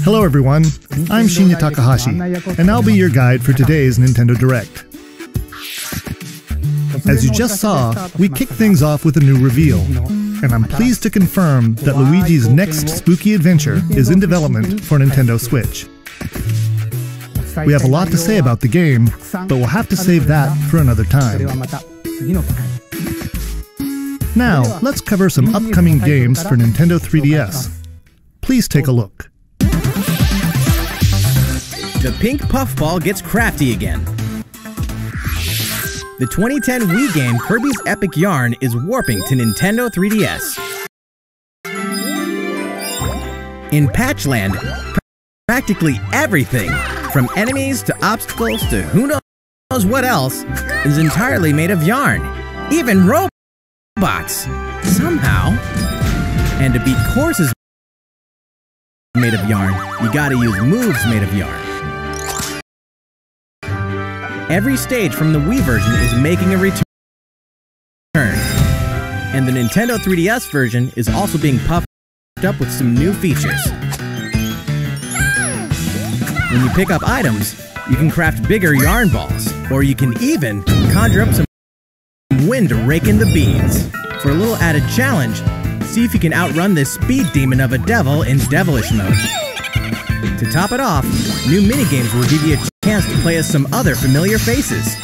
Hello everyone, I'm Shinya Takahashi, and I'll be your guide for today's Nintendo Direct. As you just saw, we kicked things off with a new reveal, and I'm pleased to confirm that Luigi's next spooky adventure is in development for Nintendo Switch. We have a lot to say about the game, but we'll have to save that for another time. Now, let's cover some upcoming games for Nintendo 3DS. Please take a look. The pink puffball gets crafty again. The 2010 Wii game Kirby's Epic Yarn is warping to Nintendo 3DS. In Patchland, practically everything, from enemies to obstacles to who knows what else, is entirely made of yarn. Even robots, somehow. And to beat courses made of yarn, you gotta use moves made of yarn. Every stage from the Wii version is making a return, and the Nintendo 3DS version is also being puffed up with some new features. When you pick up items, you can craft bigger yarn balls, or you can even conjure up some wind to rake in the beans. For a little added challenge, see if you can outrun this speed demon of a devil in Devilish mode. To top it off, new minigames will give you a chance to play as some other familiar faces.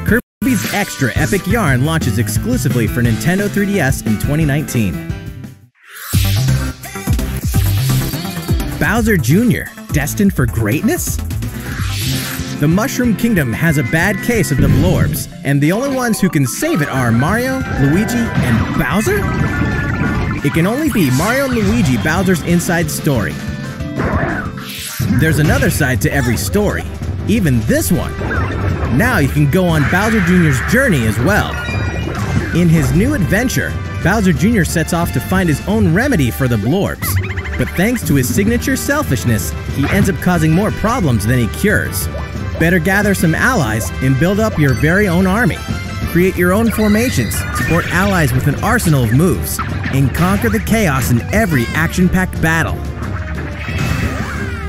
Kirby's Extra Epic Yarn launches exclusively for Nintendo 3DS in 2019. Bowser Jr., destined for greatness? The Mushroom Kingdom has a bad case of the Blorbs, and the only ones who can save it are Mario, Luigi, and Bowser? It can only be Mario and Luigi Bowser's inside story. There's another side to every story, even this one. Now you can go on Bowser Jr.'s journey as well. In his new adventure, Bowser Jr. sets off to find his own remedy for the Blorbs. But thanks to his signature selfishness, he ends up causing more problems than he cures. Better gather some allies and build up your very own army. Create your own formations, support allies with an arsenal of moves, and conquer the chaos in every action-packed battle.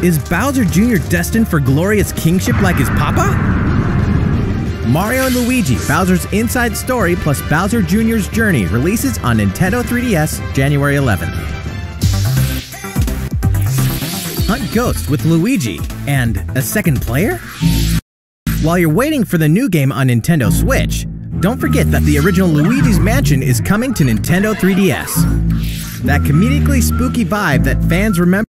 Is Bowser Jr. destined for glorious kingship like his papa? Mario & Luigi, Bowser's Inside Story plus Bowser Jr.'s Journey releases on Nintendo 3DS January 11th. Hunt Ghosts with Luigi and a second player? While you're waiting for the new game on Nintendo Switch, don't forget that the original Luigi's Mansion is coming to Nintendo 3DS. That comedically spooky vibe that fans remember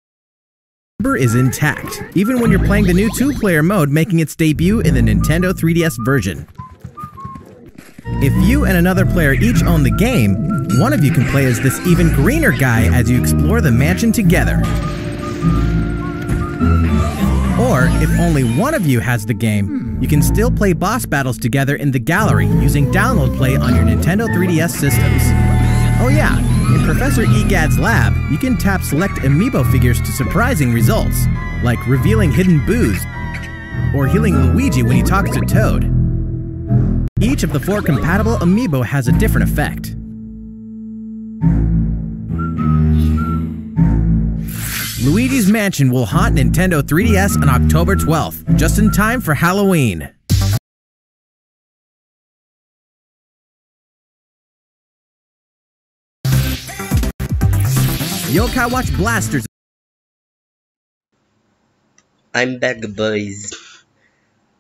is intact, even when you're playing the new two-player mode making its debut in the Nintendo 3DS version. If you and another player each own the game, one of you can play as this even greener guy as you explore the mansion together. Or, if only one of you has the game, you can still play boss battles together in the gallery using download play on your Nintendo 3DS systems. Oh yeah, in Professor Egad's lab, you can tap select amiibo figures to surprising results, like revealing hidden boos, or healing Luigi when he talks to Toad. Each of the 4 compatible amiibo has a different effect. Luigi's Mansion will haunt Nintendo 3DS on October 12th, just in time for Halloween. Yokai Watch Blasters. I'm back, boys.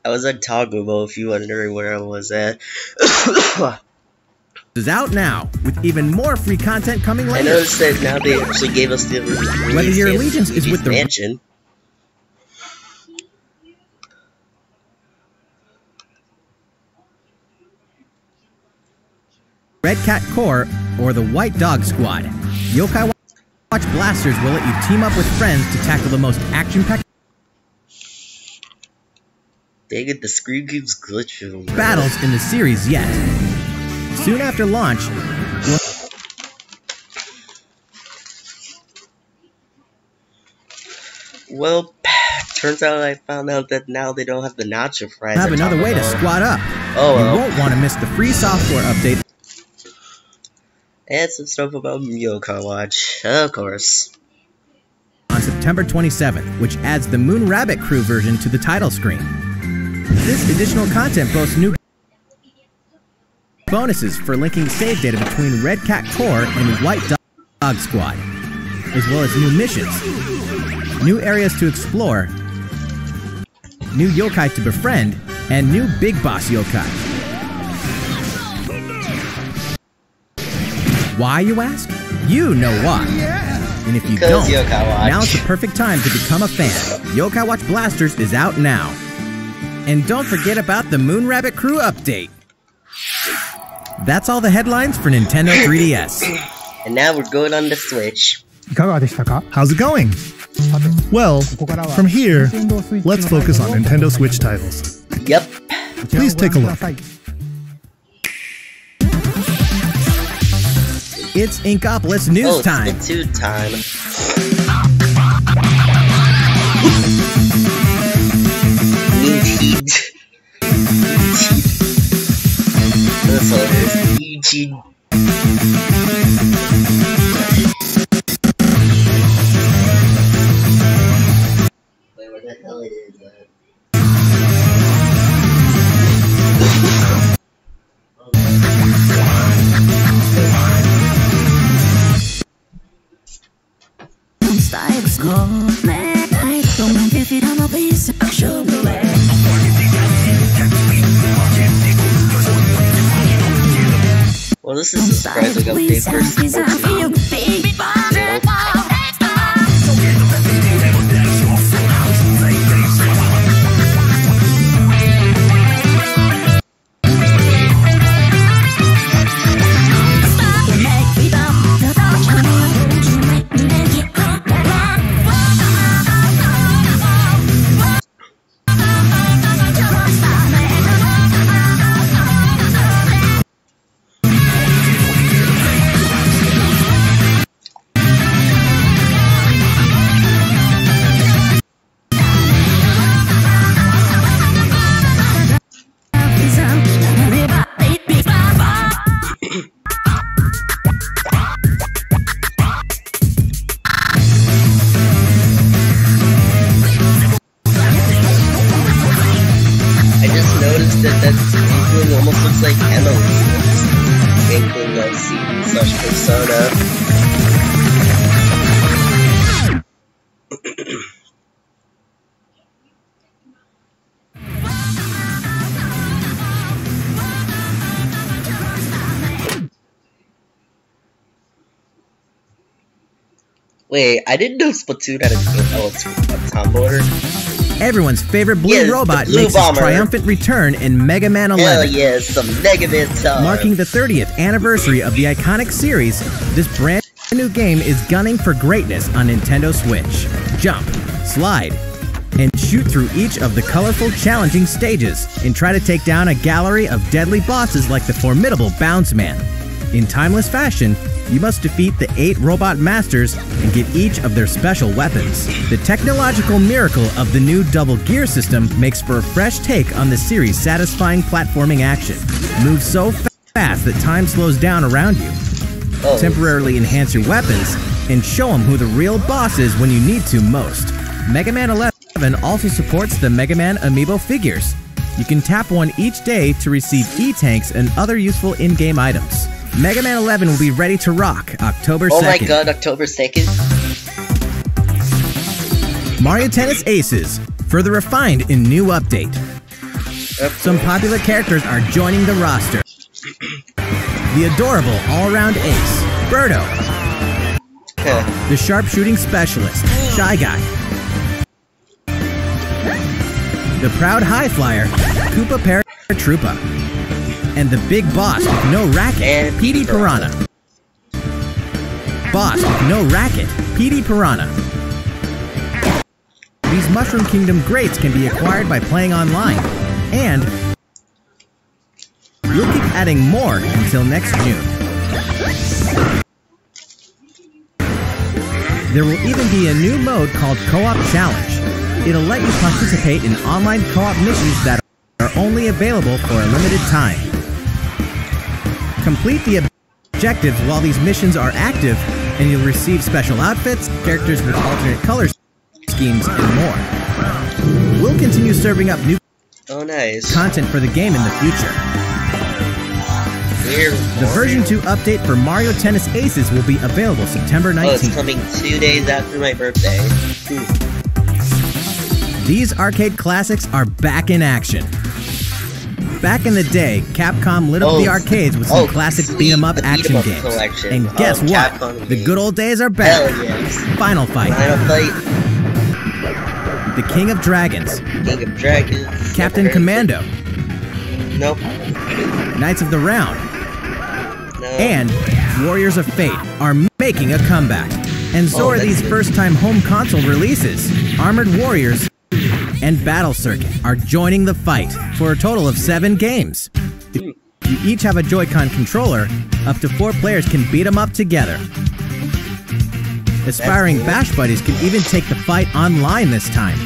I was at Taco Bell if you're wondering where I was at. Is out now, with even more free content coming later. I noticed that now they actually gave us the Whether your allegiance is with the Mansion. Red Cat Corps or the White Dog Squad. Yokai Watch Blasters will let you team up with friends to tackle the most action-packed Dang it, the screen keeps glitching. Battles in the series yet. Soon after launch, well, turns out I found out that now they don't have the nacho fries. have another way to squad up. Oh, well. You won't want to miss the free software update. And some stuff about Yokai Watch, of course. On September 27th, which adds the Moon Rabbit Crew version to the title screen. This additional content boasts new bonuses for linking save data between Red Cat Corps and White Dog Squad, as well as new missions, new areas to explore, new yokai to befriend, and new Big Boss yokai. Why, you ask? You know why. And if you don't, now's the perfect time to become a fan. Yokai Watch Blasters is out now. And don't forget about the Moon Rabbit Crew update. That's all the headlines for Nintendo 3DS. And now we're going on the Switch. How's it going? Well, from here, let's focus on Nintendo Switch titles. Yep. Please take a look. It's Inkopolis news time. It's the 2 time. Eugene. That's all it is. Eugene. Wait, where the hell it is that? Well, this is a surprising update for Sports. That inkling almost looks like Emily's inkling of CD/Persona. Wait, I didn't know Splatoon had a tomboarder. Everyone's favorite blue robot blue makes bomber. its triumphant return in Mega Man 11. Hell yes, some Mega Man time. Marking the 30th anniversary of the iconic series, this brand new game is gunning for greatness on Nintendo Switch. Jump, slide, and shoot through each of the colorful, challenging stages, and try to take down a gallery of deadly bosses like the formidable Bounce Man. In timeless fashion, you must defeat the 8 robot masters and get each of their special weapons. The technological miracle of the new double gear system makes for a fresh take on the series' satisfying platforming action. Move so fast that time slows down around you. Temporarily enhance your weapons and show them who the real boss is when you need to most. Mega Man 11 also supports the Mega Man amiibo figures. You can tap one each day to receive E-tanks and other useful in-game items. Mega Man 11 will be ready to rock October 2nd. Oh my god, October 2nd? Mario Tennis Aces, further refined in new update. Some popular characters are joining the roster. The adorable all-around ace, Birdo. The sharpshooting specialist, Shy Guy. The proud high flyer, Koopa Paratroopa. And the big boss with no racket, And PD Piranha. Boss with no racket, PD Piranha. These Mushroom Kingdom greats can be acquired by playing online, and we'll keep adding more until next June. There will even be a new mode called Co-op Challenge. It'll let you participate in online co-op missions that are only available for a limited time. Complete the objectives while these missions are active, and you'll receive special outfits, characters with alternate color schemes, and more. We'll continue serving up new content for the game in the future. The version 2 update for Mario Tennis Aces will be available September 19th. Oh, it's coming 2 days after my birthday. These arcade classics are back in action. Back in the day, Capcom lit up the arcades with some classic beat-em-up action games. Collection. And guess what? The good old days are back. Hell yes. Final Fight. Final Fight. The King of Dragons. King of Dragons. Captain Commando. Nope. Knights of the Round. No. And Warriors of Fate are making a comeback. And so are these first-time home console releases. Armored Warriors and Battle Circuit are joining the fight for a total of 7 games. If you each have a Joy-Con controller, up to 4 players can beat them up together. Aspiring Bash Buddies can even take the fight online this time.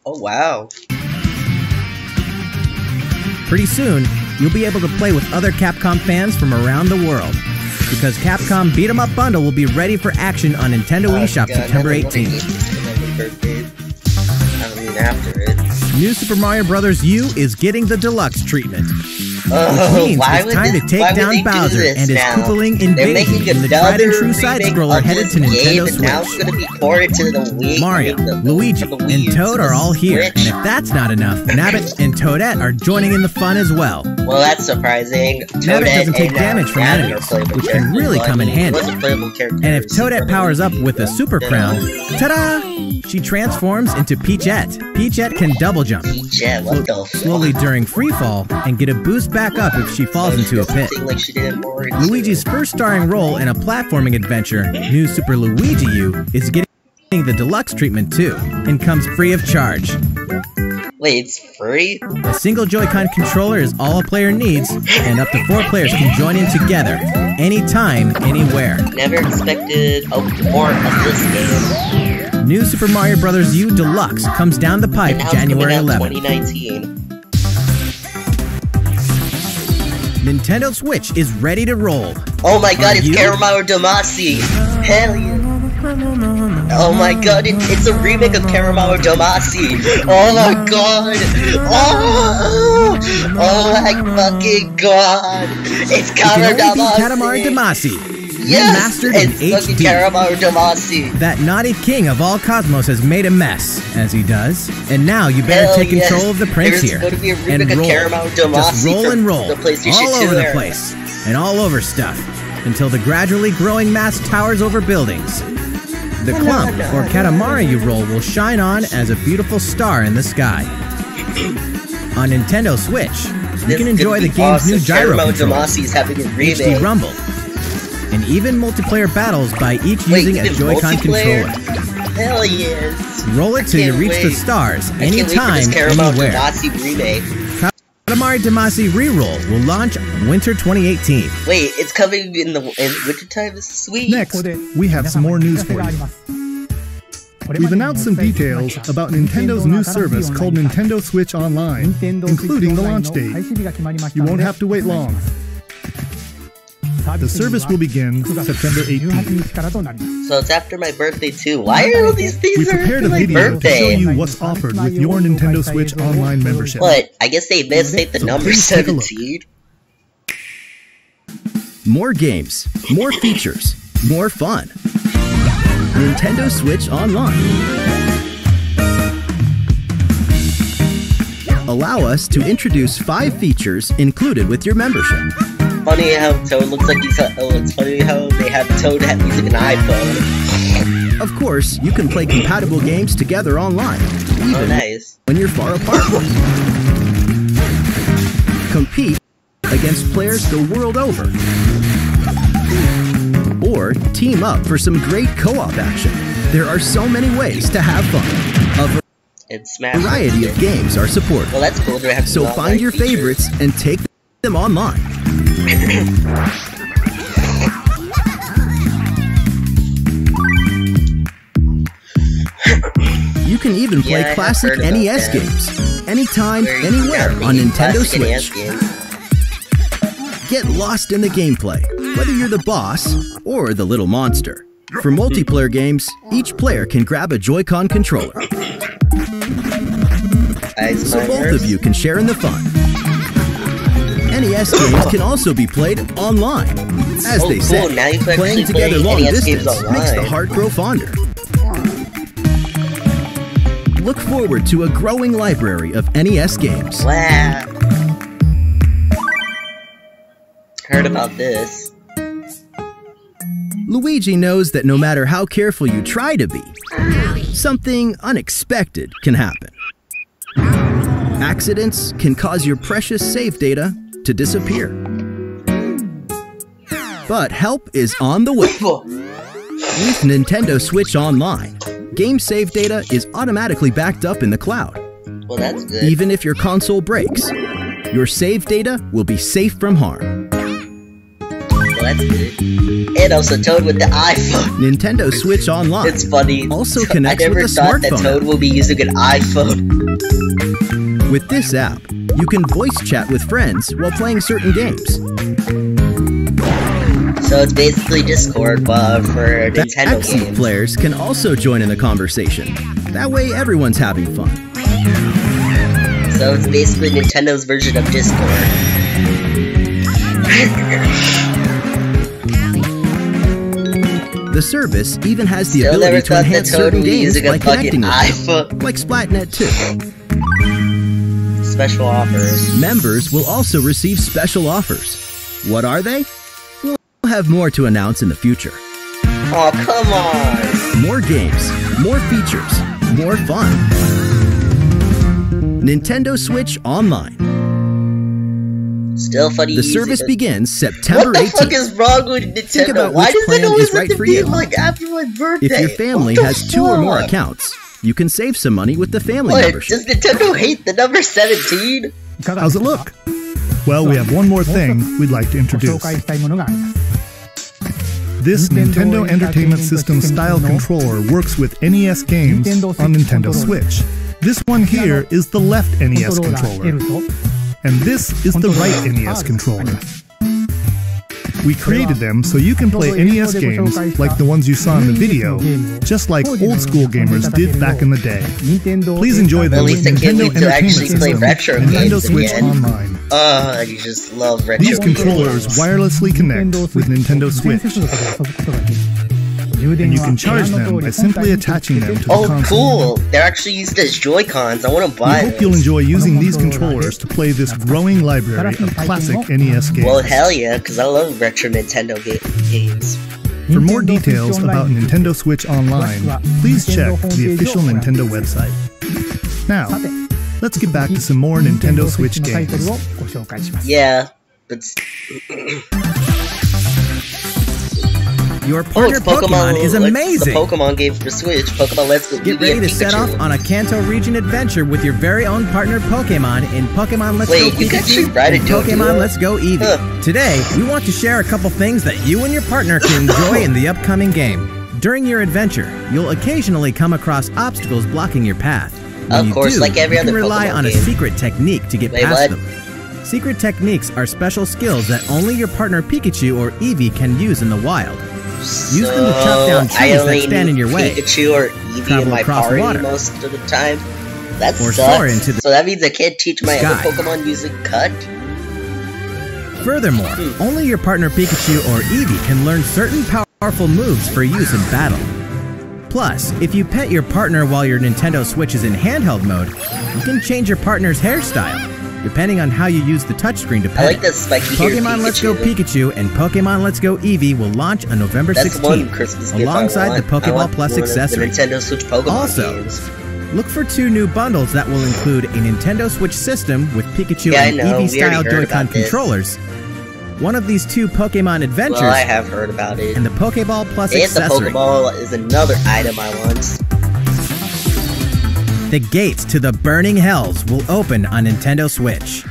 Oh wow. Pretty soon, you'll be able to play with other Capcom fans from around the world, because Capcom Beat 'em Up Bundle will be ready for action on Nintendo eShop September 18th. After it. New Super Mario Bros. U is getting the deluxe treatment. Oh, which means it's time to take down Bowser and his Koopaling invasion in the tried and true side-scroller headed to Nintendo Switch. Now it's gonna be ported to the Wii. Mario, Luigi, and Toad are all here, and if that's not enough, Nabbit and Toadette are joining in the fun as well. Well, that's surprising. Nabbit doesn't take damage from enemies, which can really come in handy. And if Toadette powers up with a Super Crown, ta-da! She transforms into Peachette. Peachette can double jump slowly during free fall and get a boost back up if she falls into a pit. Luigi's first starring role in a platforming adventure, New Super Luigi U, is getting the deluxe treatment too, and comes free of charge. Wait, it's free? A single Joy-Con controller is all a player needs, and up to 4 players can join in together, anytime, anywhere. Never expected more of this game. New Super Mario Bros. U Deluxe comes down the pipe January 11th. 2019. Nintendo Switch is ready to roll. Oh my god, it's Caramel Damacy! Hell yeah! Oh my god, it's a remake of Caramel Damacy! Oh my god! Oh my fucking god! It's Caramel Damacy! Yes! Remastered It's in fucking HD. Caramel Damacy! That naughty king of all cosmos has made a mess, as he does. And now you better take control of the prince here. There's going to be a and remake of roll. Caramel Damacy. Just roll and roll. The PlayStation all 2 over the era. place. And all over stuff. Until the gradually growing mass towers over buildings. The clump, or Katamari you roll, will shine on as a beautiful star in the sky. On Nintendo Switch, you can enjoy the game's new gyro control, HD Rumble, and even multiplayer battles by each using a Joy-Con controller. Hell yes! Roll it till you reach the stars, anytime, anywhere. Katamari Damacy Reroll will launch winter 2018. Wait, it's coming in winter time? Sweet! Next, we have some more news for you. We've announced some details about Nintendo's new service called Nintendo Switch Online, including the launch date. You won't have to wait long. The service will begin September 18th. So it's after my birthday too. Why are all these things We prepared a my video birthday? to show you what's offered with your Nintendo Switch Online membership. But I guess they missed the number please take a look. 17. More games, more features, more fun. Nintendo Switch Online. Allow us to introduce 5 features included with your membership. Funny how Toad looks like he's. Oh, it's funny how they have Toad using an iPhone. Of course, you can play compatible games together online, even nice. when you're far apart. Compete against against players the world over. Or team up for some great co-op action. There are so many ways to have fun. A variety of games are supported. Well, that's cool. Do I have to so find your favorites and take them online. You can even play classic NES games anytime, anywhere on Nintendo Switch. Get lost in the gameplay, whether you're the boss or the little monster. For multiplayer games, each player can grab a Joy-Con controller. So both of you can share in the fun. NES games can also be played online. As they say, playing together long distance makes the heart grow fonder. Look forward to a growing library of NES games. Wow. Heard about this. Luigi knows that no matter how careful you try to be, something unexpected can happen. Accidents can cause your precious save data to disappear. But help is on the way. With Nintendo Switch Online, game save data is automatically backed up in the cloud. Well, that's good. Even if your console breaks, your save data will be safe from harm. Well, that's good. And also Toad with the iPhone. Nintendo Switch Online. It's funny. Also connects with a smartphone. I never thought that Toad will be using an iPhone. With this app, you can voice chat with friends while playing certain games. So it's basically Discord, but for Nintendo games. Players can also join in the conversation. That way everyone's having fun. So it's basically Nintendo's version of Discord. The service even has the ability to enhance certain games by connecting with them, like Splatnet 2. Special offers. Members will also receive special offers. What are they? We'll have more to announce in the future. Oh, come on! More games, more features, more fun. Nintendo Switch Online. Still funny. The service begins September 18th. What the fuck is wrong with Nintendo? Think about Why which does plan it always is right have to for be you. like after my birthday? If your family has 2 or more accounts, you can save some money with the family membership. Does Nintendo hate the number 17? How's it look? Well, we have one more thing we'd like to introduce. This Nintendo Entertainment System style controller works with NES games on Nintendo Switch. This one here is the left NES controller, and this is the right NES controller. We created them so you can play NES games like the ones you saw in the video, just like old school gamers did back in the day. Please enjoy them with Nintendo Entertainment System and Nintendo Switch Online. You just love retro These controllers wirelessly connect with Nintendo Switch, and you can charge them by simply attaching them to the console. Oh, cool! They're actually used as Joy-Cons. I want to buy We hope you'll enjoy using these controllers to play this growing library of classic NES games. Well, hell yeah, because I love retro Nintendo games. For more details about Nintendo Switch Online, please check the official Nintendo website. Now, let's get back to some more Nintendo Switch games. Yeah, but... Your partner Pokemon is amazing! The Pokemon game for Switch, Pokemon Let's Go Get ready to set off on a Kanto region adventure with your very own partner Pokemon in Pokemon Let's Go Pikachu you can actually ride it and Pokemon Let's Go Eevee. Today, we want to share a couple things that you and your partner can enjoy in the upcoming game. During your adventure, you'll occasionally come across obstacles blocking your path. When of course, like every other Pokemon game. You can rely on a secret technique to get past them. Secret techniques are special skills that only your partner Pikachu or Eevee can use in the wild. Use them to chop down trees that stand in your way. Pikachu or Eevee in my party most of the time. That sucks. So that means I can't teach my other Pokemon using Cut? Furthermore, only your partner Pikachu or Eevee can learn certain powerful moves for use in battle. Plus, if you pet your partner while your Nintendo Switch is in handheld mode, you can change your partner's hairstyle, depending on how you use the touchscreen to pet. I like that spiky hair Pokemon Let's Go Pikachu and Pokemon Let's Go Eevee will launch on November 16th, alongside the Pokeball Plus accessory. The Nintendo Switch Pokemon also, games. Look for 2 new bundles that will include a Nintendo Switch system with Pikachu Yeah, I and know. Eevee-style We already heard Joy-Con about this. controllers, one of these 2 Pokemon Adventures, Well, I have heard about it. and the Pokeball Plus And the accessory. Pokeball is another item I want. The gates to the burning hells will open on Nintendo Switch.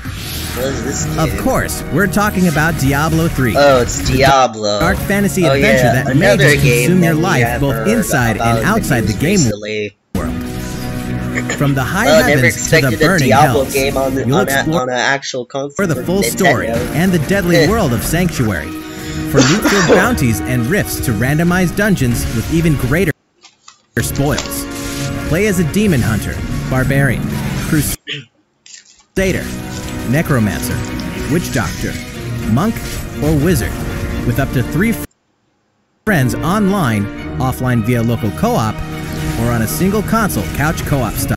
What is this game? Of course, we're talking about Diablo 3. Oh, it's Diablo. Dark fantasy Oh, adventure yeah. that may Another just game consume your that we life have both heard inside about and outside the news game recently. world. From the high Well, I never heavens to the expected a burning Diablo hells, game on you'll an explore actual console for the full Nintendo. story and the deadly world of Sanctuary. For loot-filled bounties and rifts to randomized dungeons with even greater spoils. Play as a demon hunter, barbarian, crusader, necromancer, witch doctor, monk, or wizard, with up to 3 friends online, offline via local co-op, or on a single console couch co-op style.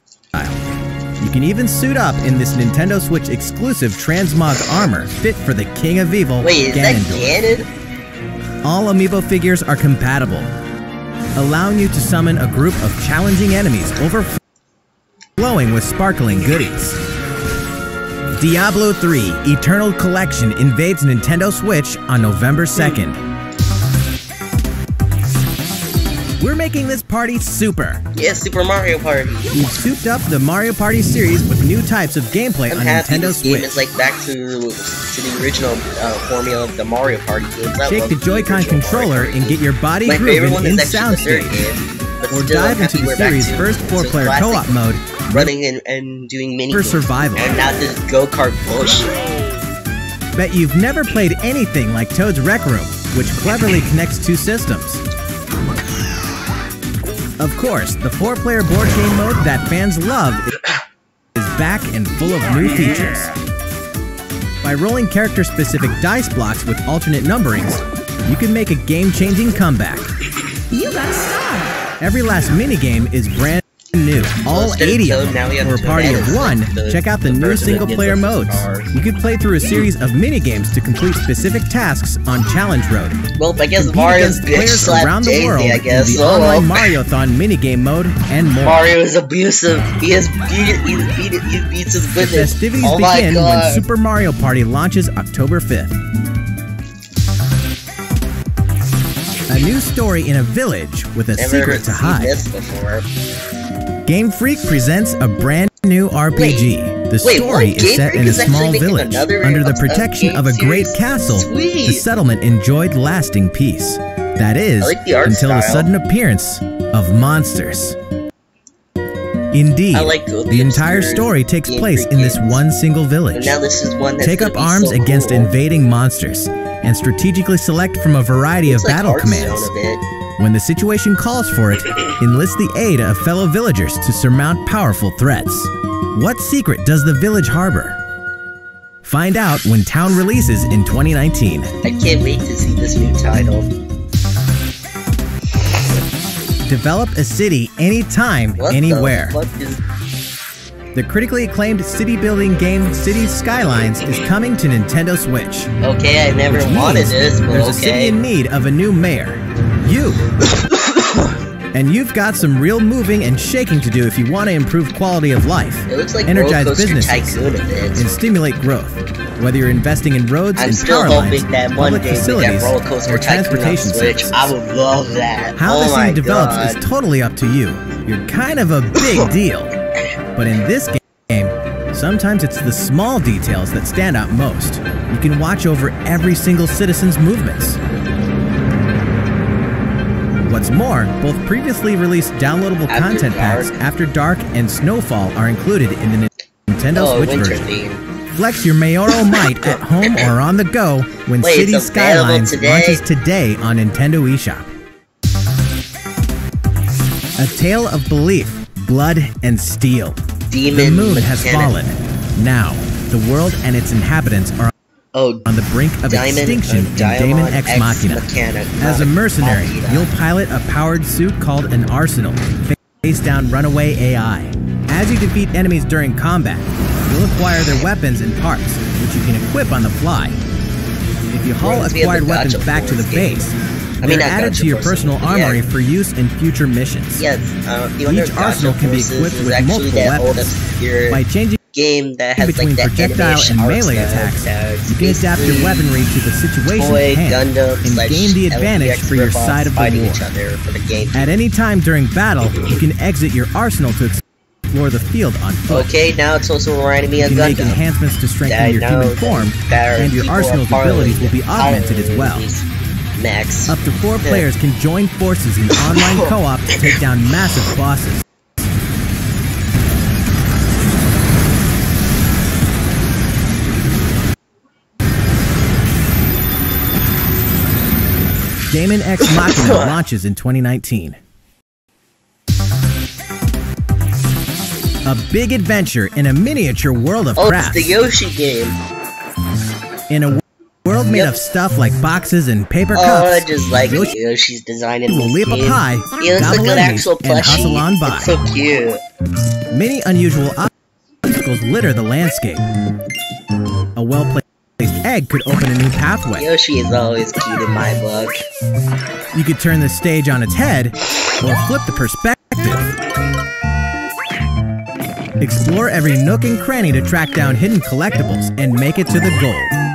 You can even suit up in this Nintendo Switch exclusive transmog armor fit for the King of Evil, Wait, is that Ganondorf. Ganon? All amiibo figures are compatible, allowing you to summon a group of challenging enemies overflowing with sparkling goodies. Diablo 3 Eternal Collection invades Nintendo Switch on November 2nd. We're making this party super. Yeah, Super Mario Party. We've souped up the Mario Party series with new types of gameplay I'm on happy Nintendo this game Switch. is like back to the original formula of the Mario Party games. I Take love the Joy-Con original controller Mario Party and get your body games. My favorite grooving one in is actually the third soundstage. game, but Or still, dive I'm into happy the we're back series' to first 4-player classic co-op mode running and doing mini for games. survival. And not this go-kart bullshit. Bet you've never played anything like Toad's Rec Room, which cleverly connects 2 systems. Of course, the 4-player board game mode that fans love is back and full of new features. By rolling character-specific dice blocks with alternate numberings, you can make a game-changing comeback. You got a star. Every last minigame is brand new, all instead of 80 of Toad, now we them. have For a party of Toad. 1, The- check out the the new person that single-player gives us modes. stars. You can play through a series of minigames to complete specific tasks on Challenge Road. Well, I guess Compete Mario's against bitch players slapped around the Daisy, world I guess. in the Oh, online well. Mario-thon minigame mode and more. Mario is abusive. He beats his The goodness. festivities Oh my begin when god. Super Mario Party launches October 5th. A new story in a village with a Never secret to seen hide. this before. Game Freak presents a brand new RPG. The Wait, story what? is Game set Freak in a is actually small making village another under the of protection game of a great series? castle. Sweet. The settlement enjoyed lasting peace. That is, I like the art until the style. sudden appearance of monsters. Indeed, I like good the entire obscure story takes Game place Freak in this games. one single But village. now this is one that's Take gonna up be arms so against cool. invading monsters and strategically select from a variety of It's like battle Hearthstone commands. a bit. When the situation calls for it, enlist the aid of fellow villagers to surmount powerful threats. What secret does the village harbor? Find out when Town releases in 2019. I can't wait to see this new title. Develop a city anytime, What anywhere. the fuck is... The critically acclaimed city-building game Cities Skylines is coming to Nintendo Switch. Okay, I never Which wanted means this, but there's a city okay. in need of a new mayor. You. And you've got some real moving and shaking to do if you want to improve quality of life, It looks like energize Roller Coaster businesses, Tycoon a bit. and stimulate growth. Whether you're investing in roads I'm and still power hoping lines, that one public day we get facilities, Roller Coaster or Tycoon on transportation Switch. services. I would love that. How oh the my city develops god. is totally up to you. You're kind of a big deal. But in this game, sometimes it's the small details that stand out most. You can watch over every single citizen's movements. What's more, both previously released downloadable After content packs Dark. After Dark and Snowfall are included in the Nintendo Oh, Switch winter version. theme. Flex your mayoral might at home or on the go when Wait, City it's available Skylines today? launches today on Nintendo eShop. A tale of belief, blood, and steel. Demon The moon has mechanic. fallen. Now, the world and its inhabitants are Oh, on the brink of extinction in Daemon Ex Machina. As a mercenary, you'll pilot a powered suit called an Arsenal, face down runaway AI. As you defeat enemies during combat, you'll acquire their weapons and parts, which you can equip on the fly. If you haul Reminds me of acquired the weapons Gotcha back to the Force game. base, They're added to your personal armory for use in future missions. Yes, Each arsenal can be equipped with multiple weapons. By changing game that has between like projectile and melee attacks, you can adapt your weaponry to the situation at hand and gain the advantage for your side of the war. At any time during battle, you can exit your arsenal to explore the field on foot. Okay, now it's also reminding me of You Gundam. can make enhancements to strengthen your human form, and your arsenal's abilities will be augmented as well. Max. Up to 4 players can join forces in online co-op to take down massive bosses. Daemon X Machina launches in 2019. A big adventure in a miniature world of crafts. It's the Yoshi game. In a world made of stuff like boxes and paper cups, I just like Yoshi's design in will this leap game. up high, He looks like gobble an enemies, actual and hustle plushie. on by. It's so cute. Many unusual obstacles litter the landscape. A well-placed egg could open a new pathway. Yoshi is always cute in my book. You could turn the stage on its head, or flip the perspective. Explore every nook and cranny to track down hidden collectibles and make it to the goal.